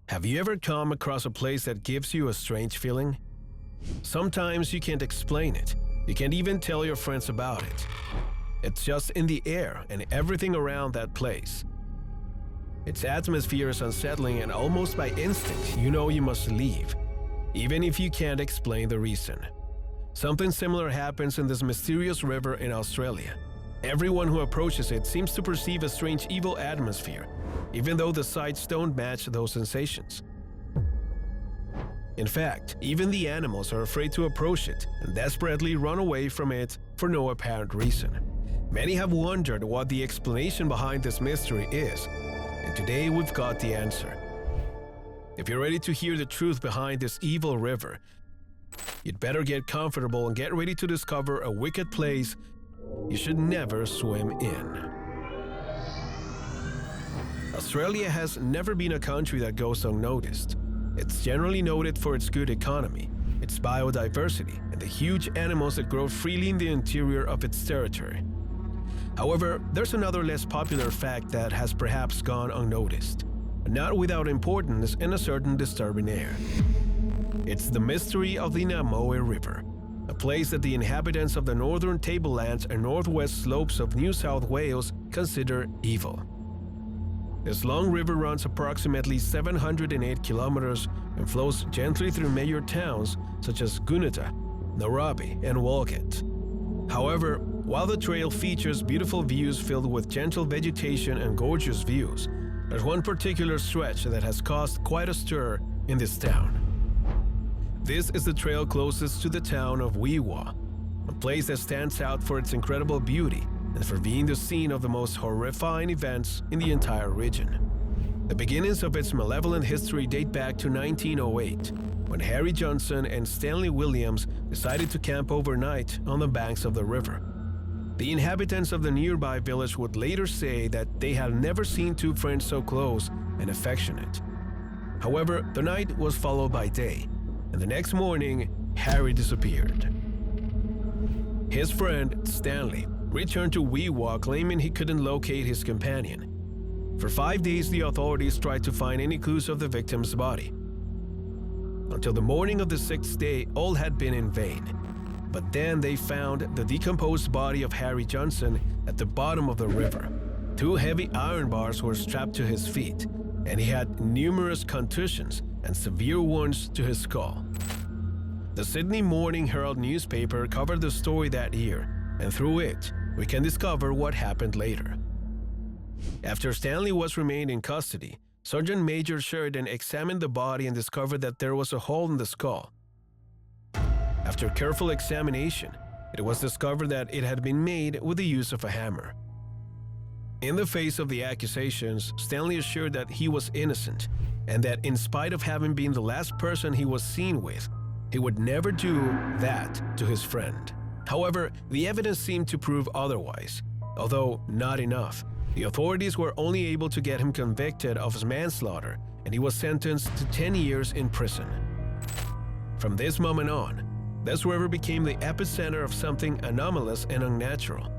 Have you ever come across a place that gives you a strange feeling? Sometimes you can't explain it. You can't even tell your friends about it. It's just in the air and everything around that place. Its atmosphere is unsettling, and almost by instinct, you know you must leave, even if you can't explain the reason. Something similar happens in this mysterious river in Australia. Everyone who approaches it seems to perceive a strange evil atmosphere, even though the sights don't match those sensations. In fact, even the animals are afraid to approach it and desperately run away from it for no apparent reason. Many have wondered what the explanation behind this mystery is, and today we've got the answer. If you're ready to hear the truth behind this evil river, you'd better get comfortable and get ready to discover a wicked place you should never swim in. Australia has never been a country that goes unnoticed. It's generally noted for its good economy, its biodiversity, and the huge animals that grow freely in the interior of its territory. However, there's another less popular fact that has perhaps gone unnoticed, not without importance and a certain disturbing air. It's the mystery of the Namoe River, a place that the inhabitants of the northern tablelands and northwest slopes of New South Wales consider evil. This long river runs approximately 708 kilometers and flows gently through major towns such as Gunnedah, Narrabri, and Walgett. However, while the trail features beautiful views filled with gentle vegetation and gorgeous views, there's one particular stretch that has caused quite a stir in this town. This is the trail closest to the town of Wee-Waa, a place that stands out for its incredible beauty and for being the scene of the most horrifying events in the entire region. The beginnings of its malevolent history date back to 1908, when Harry Johnson and Stanley Williams decided to camp overnight on the banks of the river. The inhabitants of the nearby village would later say that they had never seen two friends so close and affectionate. However, the night was followed by day, and the next morning, Harry disappeared. His friend, Stanley, returned to Wee-Waa claiming he couldn't locate his companion. For 5 days, the authorities tried to find any clues of the victim's body. Until the morning of the 6th day, all had been in vain. But then they found the decomposed body of Harry Johnson at the bottom of the river. 2 heavy iron bars were strapped to his feet, and he had numerous contusions and severe wounds to his skull. The Sydney Morning Herald newspaper covered the story that year, and through it, we can discover what happened later. After Stanley was remained in custody, Sergeant Major Sheridan examined the body and discovered that there was a hole in the skull. After careful examination, it was discovered that it had been made with the use of a hammer. In the face of the accusations, Stanley assured that he was innocent and that in spite of having been the last person he was seen with, he would never do that to his friend. However, the evidence seemed to prove otherwise. Although not enough, the authorities were only able to get him convicted of manslaughter, and he was sentenced to 10 years in prison. From this moment on, this river became the epicenter of something anomalous and unnatural.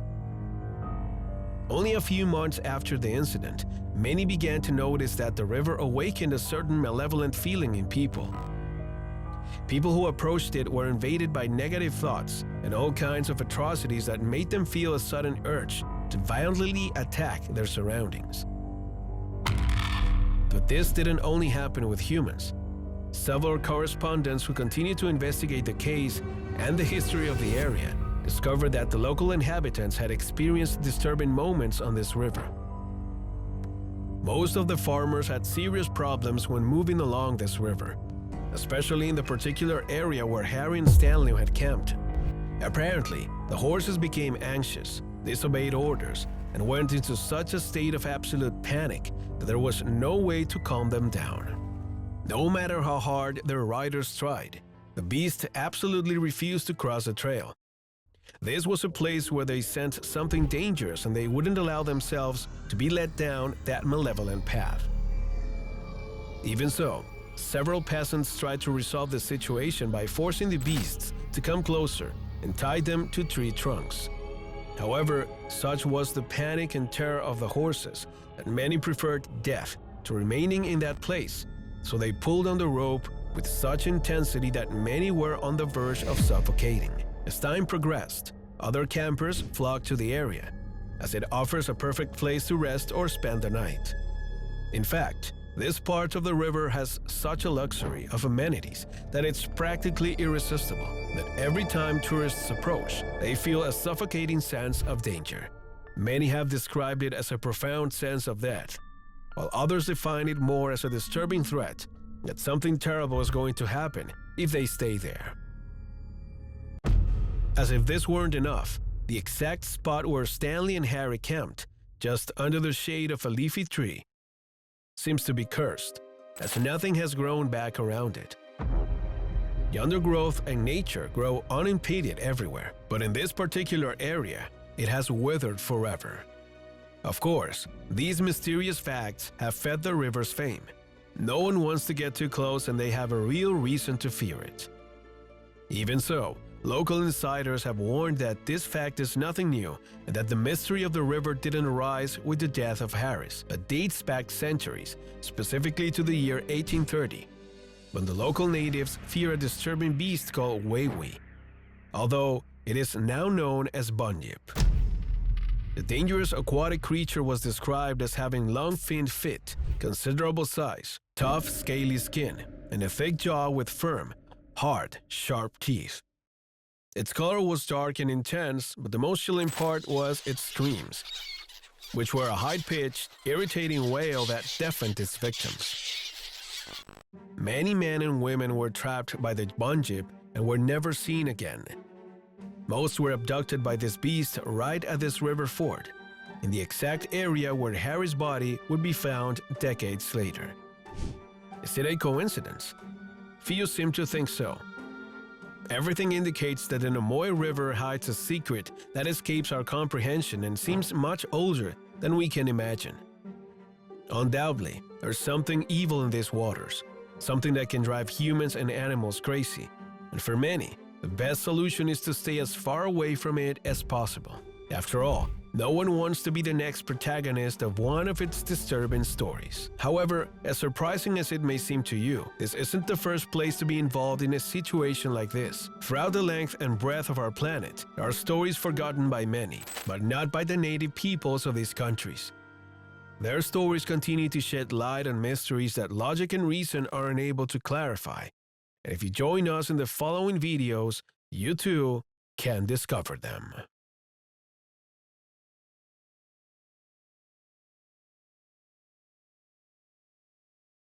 Only a few months after the incident, many began to notice that the river awakened a certain malevolent feeling in people. People who approached it were invaded by negative thoughts and all kinds of atrocities that made them feel a sudden urge to violently attack their surroundings. But this didn't only happen with humans. Several correspondents who continued to investigate the case and the history of the area discovered that the local inhabitants had experienced disturbing moments on this river. Most of the farmers had serious problems when moving along this river, especially in the particular area where Harry and Stanley had camped. Apparently, the horses became anxious, disobeyed orders, and went into such a state of absolute panic that there was no way to calm them down. No matter how hard their riders tried, the beasts absolutely refused to cross the trail. This was a place where they sensed something dangerous, and they wouldn't allow themselves to be led down that malevolent path. Even so, several peasants tried to resolve the situation by forcing the beasts to come closer and tied them to tree trunks. However, such was the panic and terror of the horses that many preferred death to remaining in that place, so they pulled on the rope with such intensity that many were on the verge of suffocating. As time progressed, other campers flocked to the area, as it offers a perfect place to rest or spend the night. In fact, this part of the river has such a luxury of amenities that it's practically irresistible, that every time tourists approach, they feel a suffocating sense of danger. Many have described it as a profound sense of death, while others define it more as a disturbing threat that something terrible is going to happen if they stay there. As if this weren't enough, the exact spot where Stanley and Harry camped, just under the shade of a leafy tree, seems to be cursed, as nothing has grown back around it. The undergrowth and nature grow unimpeded everywhere, but in this particular area, it has withered forever. Of course, these mysterious facts have fed the river's fame. No one wants to get too close, and they have a real reason to fear it. Even so, local insiders have warned that this fact is nothing new and that the mystery of the river didn't arise with the death of Harris, but dates back centuries, specifically to the year 1830, when the local natives fear a disturbing beast called Wei-Wei, although it is now known as bunyip. The dangerous aquatic creature was described as having long finned feet, considerable size, tough scaly skin, and a thick jaw with firm, hard, sharp teeth. Its color was dark and intense, but the most chilling part was its screams, which were a high-pitched, irritating wail that deafened its victims. Many men and women were trapped by the bunyip and were never seen again. Most were abducted by this beast right at this river ford, in the exact area where Harry's body would be found decades later. Is it a coincidence? Few seem to think so. Everything indicates that the Nimoy River hides a secret that escapes our comprehension and seems much older than we can imagine. Undoubtedly, there's something evil in these waters, something that can drive humans and animals crazy, and for many, the best solution is to stay as far away from it as possible. After all, no one wants to be the next protagonist of one of its disturbing stories. However, as surprising as it may seem to you, this isn't the first place to be involved in a situation like this. Throughout the length and breadth of our planet, there are stories forgotten by many, but not by the native peoples of these countries. Their stories continue to shed light on mysteries that logic and reason are unable to clarify. And if you join us in the following videos, you too can discover them.